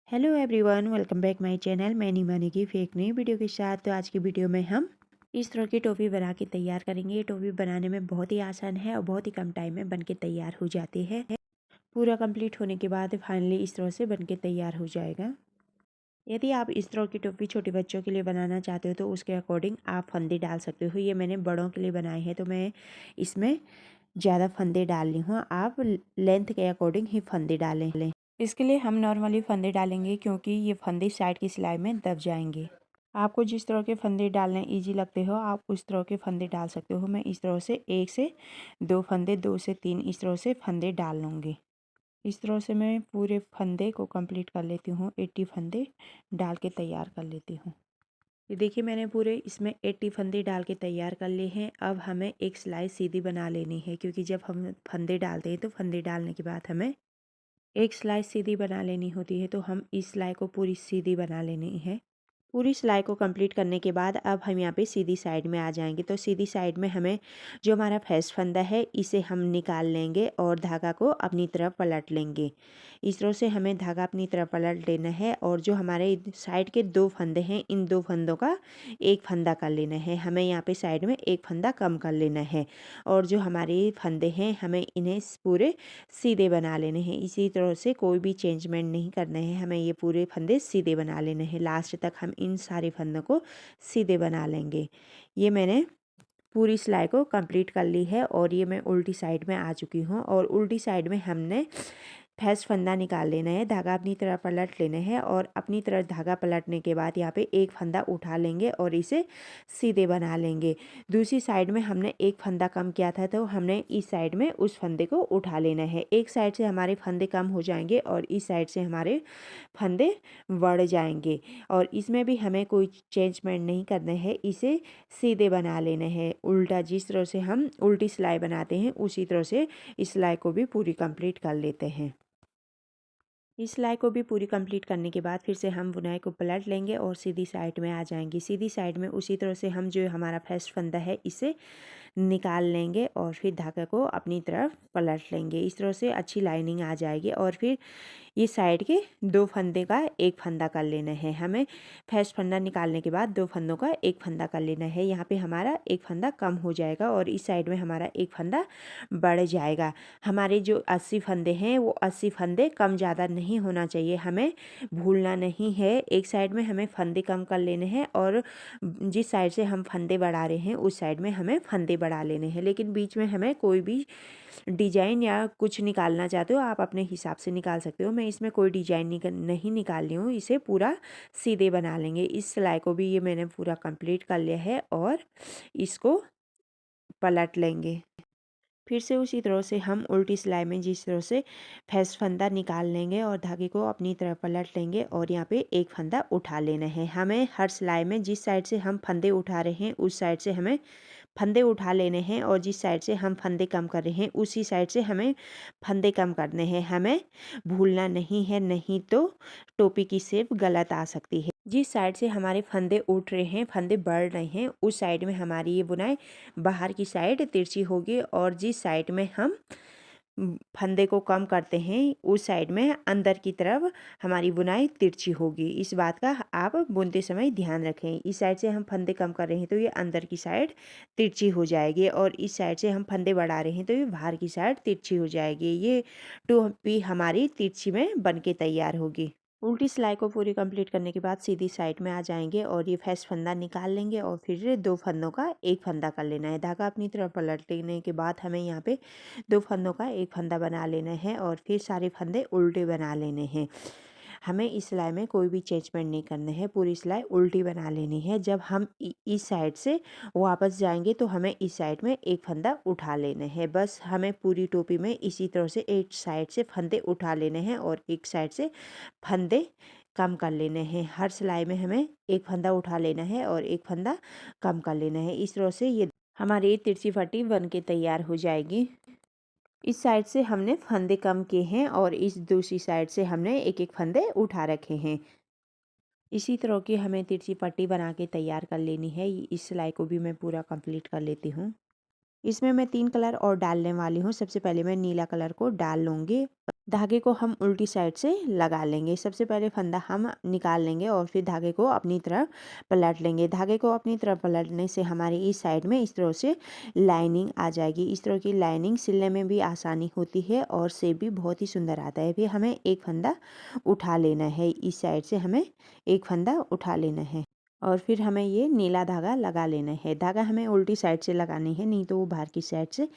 Hello everyone, welcome back my channel. मैं नीमानी की एक नई वीडियो के साथ। तो आज की वीडियो में हम इस तरह की टोपी बना के तैयार करेंगे। ये टोपी बनाने में बहुत ही आसान है और बहुत ही कम टाइम में बन के तैयार हो जाती है। पूरा कंप्लीट होने के बाद फाइनली इस तरह से बन के तैयार हो जाएगा। यदि आप इस तरह की टोपी छोटे बच्चों के लिए बनाना चाहते हो तो उसके अकॉर्डिंग आप फंदे डाल सकते हो। ये मैंने बड़ों के लिए बनाए हैं तो मैं इसमें ज़्यादा फंदे डाल रही हूँ। आप लेंथ के अकॉर्डिंग ही फंदे डालें। इसके लिए हम नॉर्मली फंदे डालेंगे क्योंकि ये फंदे साइड की सिलाई में दब जाएंगे। आपको जिस तरह के फंदे डालने इजी लगते हो आप उस तरह के फंदे डाल सकते हो। मैं इस तरह से 1 से 2 फंदे, 2 से 3 इस तरह से फंदे डाल लूँगी। इस तरह से मैं पूरे फंदे को कंप्लीट कर लेती हूँ। 80 फंदे डाल के तैयार कर लेती हूँ। ये देखिए मैंने पूरे इसमें 80 फंदे डाल के तैयार कर लिए हैं। अब हमें एक सिलाई सीधी बना लेनी है क्योंकि जब हम फंदे डालते हैं तो फंदे डालने के बाद हमें एक सिलाई सीधी बना लेनी होती है। तो हम इस सिलाई को पूरी सीधी बना लेनी है। पूरी सिलाई को कंप्लीट करने के बाद अब हम यहाँ पे सीधी साइड में आ जाएंगे। तो सीधी साइड में हमें जो हमारा फर्स्ट फंदा है इसे हम निकाल लेंगे और धागा को अपनी तरफ पलट लेंगे। इस तरह से हमें धागा अपनी तरफ पलट लेना है और जो हमारे साइड के 2 फंदे हैं इन 2 फंदों का एक फंदा कर लेना है। हमें यहाँ पे साइड में एक फंदा कम कर लेना है और जो हमारे फंदे हैं हमें इन्हें पूरे सीधे बना लेने हैं। इसी तरह से कोई भी चेंजमेंट नहीं करना है। हमें ये पूरे फंदे सीधे बना लेने हैं। लास्ट तक हम इन सारे फंदों को सीधे बना लेंगे। ये मैंने पूरी सिलाई को कंप्लीट कर ली है और ये मैं उल्टी साइड में आ चुकी हूँ। और उल्टी साइड में हमने फर्स्ट फंदा निकाल लेना है, धागा अपनी तरफ पलट लेना है और अपनी तरफ धागा पलटने के बाद यहाँ पे एक फंदा उठा लेंगे और इसे सीधे बना लेंगे। दूसरी साइड में हमने एक फंदा कम किया था तो हमने इस साइड में उस फंदे को उठा लेना है। एक साइड से हमारे फंदे कम हो जाएंगे और इस साइड से हमारे फंदे बढ़ जाएंगे। और इसमें भी हमें कोई चेंजमेंट नहीं करना है, इसे सीधे बना लेना है। उल्टा जिस तरह से हम उल्टी सिलाई बनाते हैं उसी तरह से इस सिलाई को भी पूरी कंप्लीट कर लेते हैं। इस सिलाई को भी पूरी कंप्लीट करने के बाद फिर से हम बुनाई को पलट लेंगे और सीधी साइड में आ जाएंगे। सीधी साइड में उसी तरह से हम जो हमारा फर्स्ट फंदा है इसे निकाल लेंगे और फिर धागे को अपनी तरफ पलट लेंगे। इस तरह से अच्छी लाइनिंग आ जाएगी और फिर ये साइड के 2 फंदे का एक फंदा कर लेना है। हमें फर्स्ट फंदा निकालने के बाद 2 फंदों का एक फंदा कर लेना है। यहाँ पे हमारा एक फंदा कम हो जाएगा और इस साइड में हमारा एक फंदा बढ़ जाएगा। हमारे जो 80 फंदे हैं वो 80 फंदे कम ज़्यादा नहीं होना चाहिए। हमें भूलना नहीं है। एक साइड में हमें फंदे कम कर लेने हैं और जिस साइड से हम फंदे बढ़ा रहे हैं उस साइड में हमें फंदे बढ़ा लेने हैं। लेकिन बीच में हमें कोई भी डिजाइन या कुछ निकालना चाहते हो आप अपने हिसाब से निकाल सकते हो। मैं इसमें कोई डिजाइन नहीं निकाल रही हूँ, इसे पूरा सीधे बना लेंगे। इस सिलाई को भी ये मैंने पूरा कंप्लीट कर लिया है और इसको पलट लेंगे। फिर से उसी तरह से हम उल्टी सिलाई में जिस तरह से फर्स्ट फंदा निकाल लेंगे और धागे को अपनी तरफ पलट लेंगे और यहाँ पे एक फंदा उठा लेना है। हमें हर सिलाई में जिस साइड से हम फंदे उठा रहे हैं उस साइड से हमें फंदे उठा लेने हैं और जिस साइड से हम फंदे कम कर रहे हैं उसी साइड से हमें फंदे कम करने हैं। हमें भूलना नहीं है, नहीं तो टोपी की शेप गलत आ सकती है। जिस साइड से हमारे फंदे उठ रहे हैं, फंदे बढ़ रहे हैं, उस साइड में हमारी ये बुनाई बाहर की साइड तिरछी होगी और जिस साइड में हम फंदे को कम करते हैं उस साइड में अंदर की तरफ हमारी बुनाई तिरछी होगी। इस बात का आप बुनते समय ध्यान रखें। इस साइड से हम फंदे कम कर रहे हैं तो ये अंदर की साइड तिरछी हो जाएगी और इस साइड से हम फंदे बढ़ा रहे हैं तो ये बाहर की साइड तिरछी हो जाएगी। ये टोपी हमारी तिरछी में बन के तैयार होगी। उल्टी सिलाई को पूरी कंप्लीट करने के बाद सीधी साइड में आ जाएंगे और ये फर्स्ट फंदा निकाल लेंगे और फिर 2 फंदों का एक फंदा कर लेना है। धागा अपनी तरफ पलट लेने के बाद हमें यहाँ पे 2 फंदों का एक फंदा बना लेना है और फिर सारे फंदे उल्टे बना लेने हैं। हमें इस सिलाई में कोई भी चेंजमेंट नहीं करना है, पूरी सिलाई उल्टी बना लेनी है। जब हम इस साइड से वापस जाएंगे तो हमें इस साइड में एक फंदा उठा लेना है। बस हमें पूरी टोपी में इसी तरह से एक साइड से फंदे उठा लेने हैं और एक साइड से फंदे कम कर लेने हैं। हर सिलाई में हमें एक फंदा उठा लेना है और एक फंदा कम कर लेना है। इस तरह से ये हमारी तिरछी फटी बन के तैयार हो जाएगी। इस साइड से हमने फंदे कम किए हैं और इस दूसरी साइड से हमने एक एक फंदे उठा रखे हैं। इसी तरह की हमें तिरछी पट्टी बना के तैयार कर लेनी है। इस सिलाई को भी मैं पूरा कंप्लीट कर लेती हूँ। इसमें मैं 3 कलर और डालने वाली हूँ। सबसे पहले मैं नीला कलर को डाल लूँगी। धागे को हम उल्टी साइड से लगा लेंगे। सबसे पहले फंदा हम निकाल लेंगे और फिर धागे को अपनी तरफ पलट लेंगे। धागे को अपनी तरफ पलटने से हमारी इस साइड में इस तरह से लाइनिंग आ जाएगी। इस तरह की लाइनिंग सिलने में भी आसानी होती है और शेप भी बहुत ही सुंदर आता है। फिर हमें एक फंदा उठा लेना है, इस साइड से हमें एक फंदा उठा लेना है और फिर हमें ये नीला धागा लगा लेना है। धागा हमें उल्टी साइड से लगानी है, नहीं तो वो बाहर की साइड से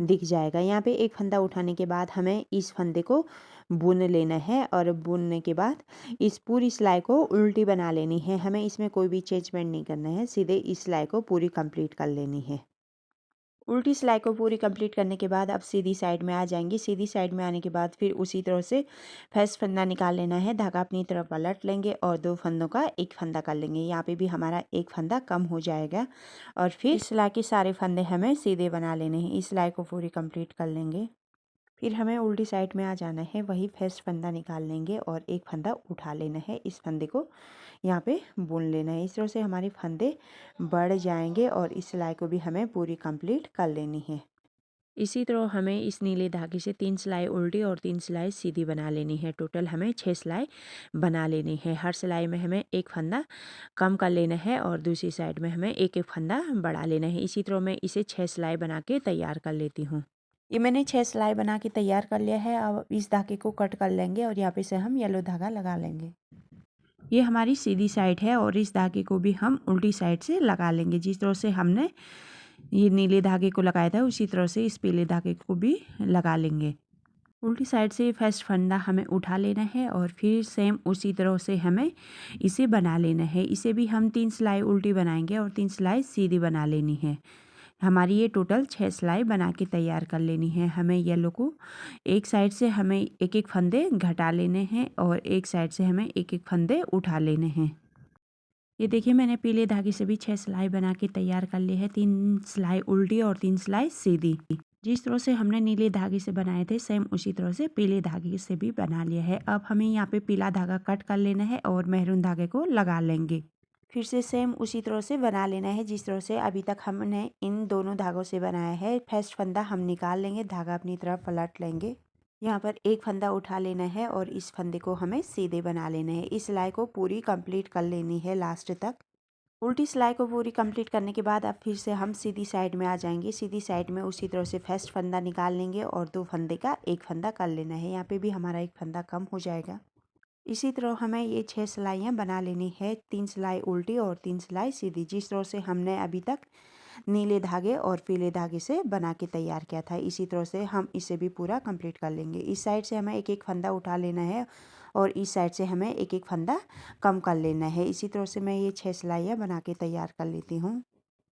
दिख जाएगा। यहाँ पे एक फंदा उठाने के बाद हमें इस फंदे को बुन लेना है और बुनने के बाद इस पूरी सिलाई को उल्टी बना लेनी है। हमें इसमें कोई भी चेंजमेंट नहीं करना है, सीधे इस सिलाई को पूरी कंप्लीट कर लेनी है। उल्टी सिलाई को पूरी कंप्लीट करने के बाद अब सीधी साइड में आ जाएंगी। सीधी साइड में आने के बाद फिर उसी तरह से फर्स्ट फंदा निकाल लेना है। धागा अपनी तरफ पलट लेंगे और 2 फंदों का एक फंदा कर लेंगे। यहाँ पे भी हमारा एक फंदा कम हो जाएगा और फिर इस सिलाई के सारे फंदे हमें सीधे बना लेने हैं। इस सिलाई को पूरी कंप्लीट कर लेंगे। फिर हमें उल्टी साइड में आ जाना है, वही फर्स्ट फंदा निकाल लेंगे और एक फंदा उठा लेना है। इस फंदे को यहाँ पे बुन लेना है। इस तरह से हमारे फंदे बढ़ जाएंगे और इस सिलाई को भी हमें पूरी कंप्लीट कर लेनी है। इसी तरह हमें इस नीले धागे से 3 सिलाई उल्टी और 3 सिलाई सीधी बना लेनी है। टोटल हमें 6 सिलाई बना लेनी है। हर सिलाई में हमें एक फंदा कम कर लेना है और दूसरी साइड में हमें एक एक फंदा बढ़ा लेना है। इसी तरह मैं इसे 6 सिलाई बना के तैयार कर लेती हूँ। ये मैंने 6 सिलाई बना के तैयार कर लिया है। अब इस धागे को कट कर लेंगे और यहाँ पे से हम येलो धागा लगा लेंगे। ये हमारी सीधी साइड है और इस धागे को भी हम उल्टी साइड से लगा लेंगे। जिस तरह से हमने ये नीले धागे को लगाया था उसी तरह से इस पीले धागे को भी लगा लेंगे। उल्टी साइड से फर्स्ट फंदा हमें उठा लेना है और फिर सेम उसी तरह से हमें इसे बना लेना है। इसे भी हम 3 सिलाई उल्टी बनाएंगे और 3 सिलाई सीधी बना लेनी है। हमारी ये टोटल 6 सिलाई बना के तैयार कर लेनी है। हमें येलो को एक साइड से हमें एक एक फंदे घटा लेने हैं और एक साइड से हमें एक एक फंदे उठा लेने हैं। ये देखिए मैंने पीले धागे से भी 6 सिलाई बना के तैयार कर ली है। 3 सिलाई उल्टी और 3 सिलाई सीधी। जिस तरह से हमने नीले धागे से बनाए थे सेम उसी तरह से पीले धागे से भी बना लिया है। अब हमें यहाँ पे पीला धागा कट कर लेना है और मेहरून धागे को लगा लेंगे। फिर से सेम उसी तरह से बना लेना है जिस तरह से अभी तक हमने इन दोनों धागों से बनाया है। फर्स्ट फंदा हम निकाल लेंगे, धागा अपनी तरफ पलट लेंगे। यहाँ पर एक फंदा उठा लेना है और इस फंदे को हमें सीधे बना लेना है। इस सिलाई को पूरी कंप्लीट कर लेनी है लास्ट तक। उल्टी सिलाई को पूरी कंप्लीट करने के बाद अब फिर से हम सीधी साइड में आ जाएंगे। सीधी साइड में उसी तरह से फर्स्ट फंदा निकाल लेंगे और 2 फंदे का एक फंदा कर लेना है। यहाँ पे भी हमारा एक फंदा कम हो जाएगा। इसी तरह हमें ये 6 सिलाइयाँ बना लेनी है। 3 सिलाई उल्टी और 3 सिलाई सीधी। जिस तरह से हमने अभी तक नीले धागे और पीले धागे से बना के तैयार किया था, इसी तरह से हम इसे भी पूरा कंप्लीट कर लेंगे। इस साइड से हमें एक एक फंदा उठा लेना है और इस साइड से हमें एक एक फंदा कम कर लेना है। इसी तरह से मैं ये 6 सिलाइयाँ बना के तैयार कर लेती हूँ।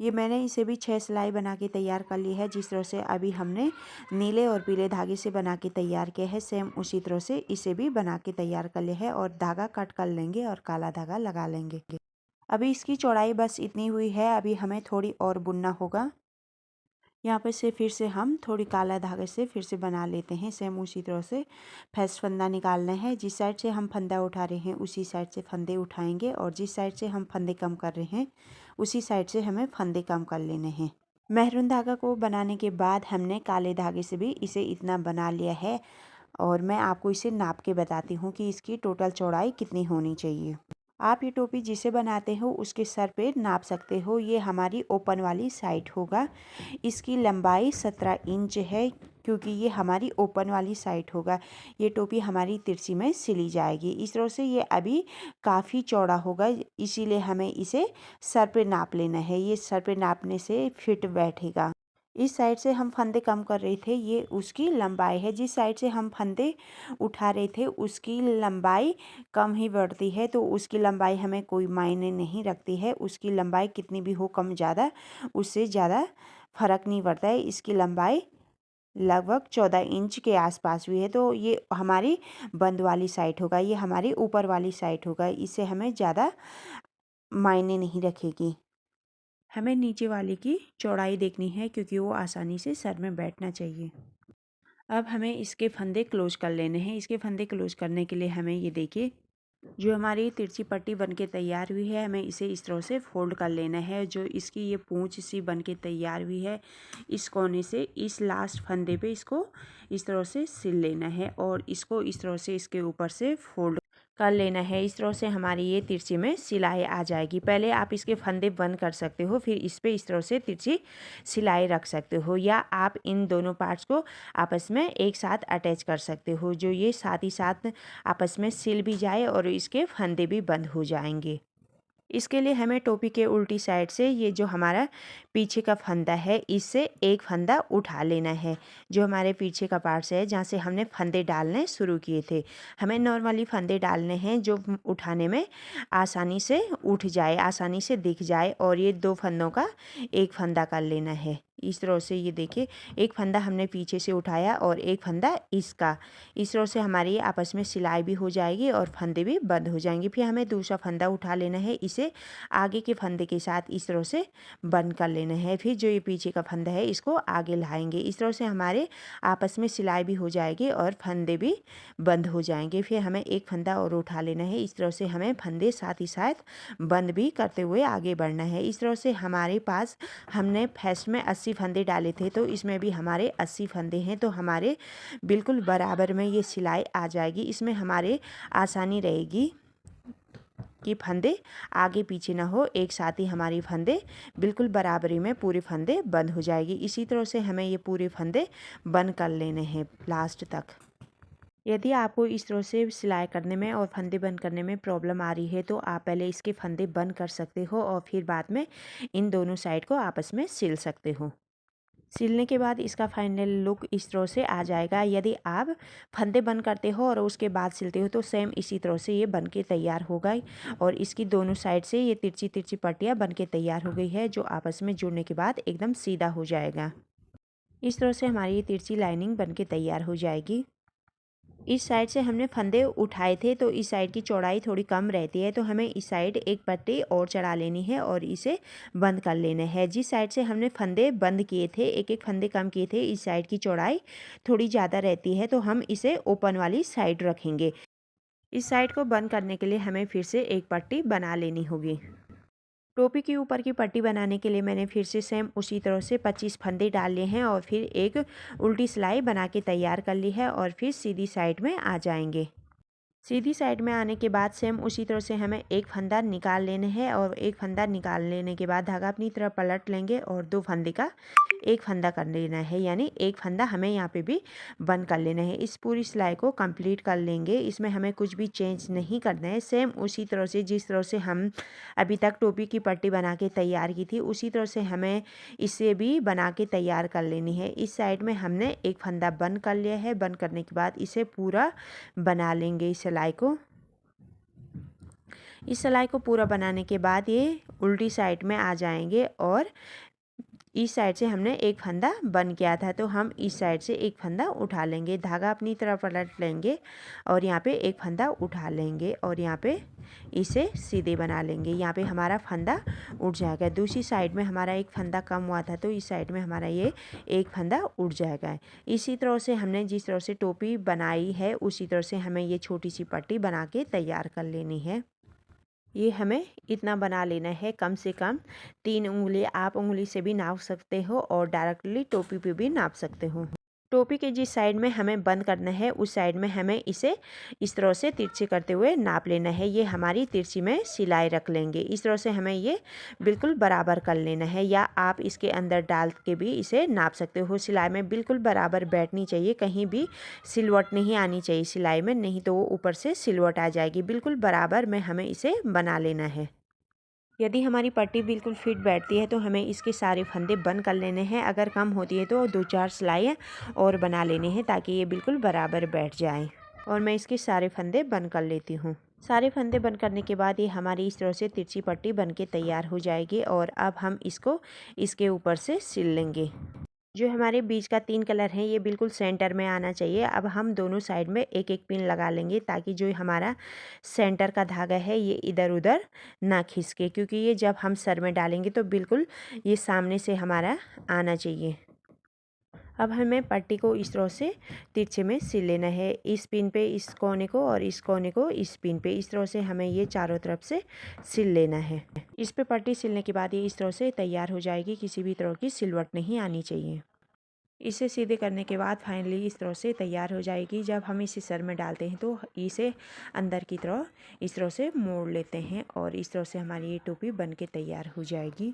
ये मैंने इसे भी 6 सिलाई बना के तैयार कर ली है। जिस तरह से अभी हमने नीले और पीले धागे से बना के तैयार किया है सेम उसी तरह से इसे भी बना के तैयार कर लिया है और धागा कट कर लेंगे और काला धागा लगा लेंगे। अभी इसकी चौड़ाई बस इतनी हुई है, अभी हमें थोड़ी और बुनना होगा। यहाँ पे से फिर से हम थोड़ी काला धागे से फिर से बना लेते हैं। सेम उसी तरह से फर्स्ट फंदा निकालना है। जिस साइड से हम फंदा उठा रहे हैं उसी साइड से फंदे उठाएंगे और जिस साइड से हम फंदे कम कर रहे हैं उसी साइड से हमें फंदे कम कर लेने हैं। मेहरून धागा को बनाने के बाद हमने काले धागे से भी इसे इतना बना लिया है और मैं आपको इसे नाप के बताती हूँ कि इसकी टोटल चौड़ाई कितनी होनी चाहिए। आप ये टोपी जिसे बनाते हो उसके सर पे नाप सकते हो। ये हमारी ओपन वाली साइड होगा। इसकी लंबाई 17 इंच है क्योंकि ये हमारी ओपन वाली साइड होगा। ये टोपी हमारी तिरछी में सिली जाएगी। इस तरह से ये अभी काफ़ी चौड़ा होगा, इसीलिए हमें इसे सर पे नाप लेना है। ये सर पे नापने से फिट बैठेगा। इस साइड से हम फंदे कम कर रहे थे, ये उसकी लंबाई है। जिस साइड से हम फंदे उठा रहे थे उसकी लंबाई कम ही बढ़ती है, तो उसकी लंबाई हमें कोई मायने नहीं रखती है। उसकी लंबाई कितनी भी हो कम ज़्यादा, उससे ज़्यादा फर्क नहीं पड़ता है। इसकी लंबाई लगभग 14 इंच के आसपास भी है, तो ये हमारी बंद वाली साइड होगा, ये हमारी ऊपर वाली साइड होगा। इससे हमें ज़्यादा मायने नहीं रखेगी। हमें नीचे वाले की चौड़ाई देखनी है क्योंकि वो आसानी से सर में बैठना चाहिए। अब हमें इसके फंदे क्लोज कर लेने हैं। इसके फंदे क्लोज करने के लिए हमें ये देखिए जो हमारी तिरछी पट्टी बनके तैयार हुई है, हमें इसे इस तरह से फोल्ड कर लेना है। जो इसकी ये पूंछ सी बनके तैयार हुई है, इस कोने से इस लास्ट फंदे पे इसको इस तरह से सिल लेना है और इसको इस तरह से इसके ऊपर से फोल्ड कर लेना है। इस तरह से हमारी ये तिरछी में सिलाई आ जाएगी। पहले आप इसके फंदे बंद कर सकते हो, फिर इस पे इस तरह से तिरछी सिलाई रख सकते हो, या आप इन दोनों पार्ट्स को आपस में एक साथ अटैच कर सकते हो, जो ये साथ ही साथ आपस में सिल भी जाए और इसके फंदे भी बंद हो जाएंगे। इसके लिए हमें टोपी के उल्टी साइड से ये जो हमारा पीछे का फंदा है, इससे एक फंदा उठा लेना है। जो हमारे पीछे का पार्ट्स है, जहाँ से हमने फंदे डालने शुरू किए थे, हमें नॉर्मली फंदे डालने हैं जो उठाने में आसानी से उठ जाए, आसानी से दिख जाए। और ये दो फंदों का एक फंदा कर लेना है। इस तरह से ये देखिए, एक फंदा हमने पीछे से उठाया और एक फंदा इसका। इस तरह से हमारी आपस में सिलाई भी हो जाएगी और फंदे भी बंद हो जाएंगे। फिर हमें दूसरा फंदा उठा लेना है, इसे आगे के फंदे के साथ इस तरह से बंद कर लेना है। फिर जो ये पीछे का फंदा है, इसको आगे लाएंगे। इस तरह से हमारे आपस में सिलाई भी हो जाएगी और फंदे भी बंद हो जाएंगे। फिर हमें एक फंदा और उठा लेना है। इस तरह से हमें फंदे साथ ही साथ बंद भी करते हुए आगे बढ़ना है। इस तरह से हमारे पास, हमने फर्स्ट में 80 फंदे डाले थे, तो इसमें भी हमारे 80 फंदे हैं, तो हमारे बिल्कुल बराबर में ये सिलाई आ जाएगी। इसमें हमारे आसानी रहेगी कि फंदे आगे पीछे ना हो, एक साथ ही हमारी फंदे बिल्कुल बराबरी में पूरे फंदे बंद हो जाएगी। इसी तरह से हमें ये पूरे फंदे बंद कर लेने हैं लास्ट तक। यदि आपको इस तरह से सिलाई करने में और फंदे बंद करने में प्रॉब्लम आ रही है, तो आप पहले इसके फंदे बंद कर सकते हो और फिर बाद में इन दोनों साइड को आपस में सिल सकते हो। सिलने के बाद इसका फाइनल लुक इस तरह से आ जाएगा। यदि आप फंदे बंद करते हो और उसके बाद सिलते हो, तो सेम इसी तरह से ये बन के तैयार होगा। और इसकी दोनों साइड से ये तिरछी तिरछी पट्टियाँ बन के तैयार हो गई है, जो आपस में जुड़ने के बाद एकदम सीधा हो जाएगा। इस तरह से हमारी ये तिरछी लाइनिंग बन के तैयार हो जाएगी। इस साइड से हमने फंदे उठाए थे, तो इस साइड की चौड़ाई थोड़ी कम रहती है, तो हमें इस साइड एक पट्टी और चढ़ा लेनी है और इसे बंद कर लेना है। जिस साइड से हमने फंदे बंद किए थे, एक एक फंदे कम किए थे, इस साइड की चौड़ाई थोड़ी ज़्यादा रहती है, तो हम इसे ओपन वाली साइड रखेंगे। इस साइड को बंद करने के लिए हमें फिर से एक पट्टी बना लेनी होगी। टोपी के ऊपर की पट्टी बनाने के लिए मैंने फिर से सेम उसी तरह से 25 फंदे डाल लिए हैं और फिर एक उल्टी सिलाई बना के तैयार कर ली है और फिर सीधी साइड में आ जाएंगे। सीधी साइड में आने के बाद सेम उसी तरह से हमें एक फंदा निकाल लेना है और एक फंदा निकाल लेने के बाद धागा अपनी तरफ पलट लेंगे और दो फंदे का एक फंदा कर लेना है, यानी एक फंदा हमें यहाँ पे भी बंद कर लेना है। इस पूरी सिलाई को कंप्लीट कर लेंगे। इसमें हमें कुछ भी चेंज नहीं करना है। सेम उसी तरह से जिस तरह से हम अभी तक टोपी की पट्टी बना के तैयार की थी, उसी तरह से हमें इसे भी बना के तैयार कर लेनी है। इस साइड में हमने एक फंदा बंद कर लिया है। बंद करने के बाद इसे पूरा बना लेंगे इस सिलाई को। इस सिलाई को पूरा बनाने के बाद ये उल्टी साइड में आ जाएंगे और इस साइड से हमने एक फंदा बंद किया था, तो हम इस साइड से एक फंदा उठा लेंगे। धागा अपनी तरफ पलट लेंगे और यहाँ पे एक फंदा उठा लेंगे और यहाँ पे इसे सीधे बना लेंगे। यहाँ पे हमारा फंदा उठ जाएगा। दूसरी साइड में हमारा एक फंदा कम हुआ था, तो इस साइड में हमारा ये एक फंदा उठ जाएगा। इसी तरह से हमने जिस तरह से टोपी बनाई है, उसी तरह से हमें ये छोटी सी पट्टी बना के तैयार कर लेनी है। ये हमें इतना बना लेना है, कम से कम 3 उंगली। आप उंगली से भी नाप सकते हो और डायरेक्टली टोपी पे भी नाप सकते हो। टोपी के जिस साइड में हमें बंद करना है, उस साइड में हमें इसे इस तरह से तिरछी करते हुए नाप लेना है। ये हमारी तिरछी में सिलाई रख लेंगे। इस तरह से हमें ये बिल्कुल बराबर कर लेना है, या आप इसके अंदर डाल के भी इसे नाप सकते हो। सिलाई में बिल्कुल बराबर बैठनी चाहिए, कहीं भी सिलवट नहीं आनी चाहिए सिलाई में, नहीं तो वो ऊपर से सिलवट आ जाएगी। बिल्कुल बराबर में हमें इसे बना लेना है। यदि हमारी पट्टी बिल्कुल फिट बैठती है, तो हमें इसके सारे फंदे बंद कर लेने हैं। अगर कम होती है, तो 2-4 सिलाइयाँ और बना लेने हैं, ताकि ये बिल्कुल बराबर बैठ जाए। और मैं इसके सारे फंदे बंद कर लेती हूँ। सारे फंदे बंद करने के बाद ये हमारी इस तरह से तिरछी पट्टी बन के तैयार हो जाएगी और अब हम इसको इसके ऊपर से सिल लेंगे। जो हमारे बीच का 3 कलर है, ये बिल्कुल सेंटर में आना चाहिए। अब हम दोनों साइड में एक एक पिन लगा लेंगे, ताकि जो हमारा सेंटर का धागा है, ये इधर उधर ना खिसके, क्योंकि ये जब हम सर में डालेंगे तो बिल्कुल ये सामने से हमारा आना चाहिए। अब हमें पट्टी को इस तरह से तिरछे में सिल लेना है। इस पिन पे इस कोने को और इस कोने को इस पिन पे, इस तरह से हमें ये चारों तरफ से सिल लेना है। इस पे पट्टी सिलने के बाद ये इस तरह से तैयार हो जाएगी, किसी भी तरह की सिलवट नहीं आनी चाहिए। इसे सीधे करने के बाद फाइनली इस तरह से तैयार हो जाएगी। जब हम इसे सर में डालते हैं तो इसे अंदर की तरह इस तरह से मोड़ लेते हैं और इस तरह से हमारी ये टोपी बन के तैयार हो जाएगी।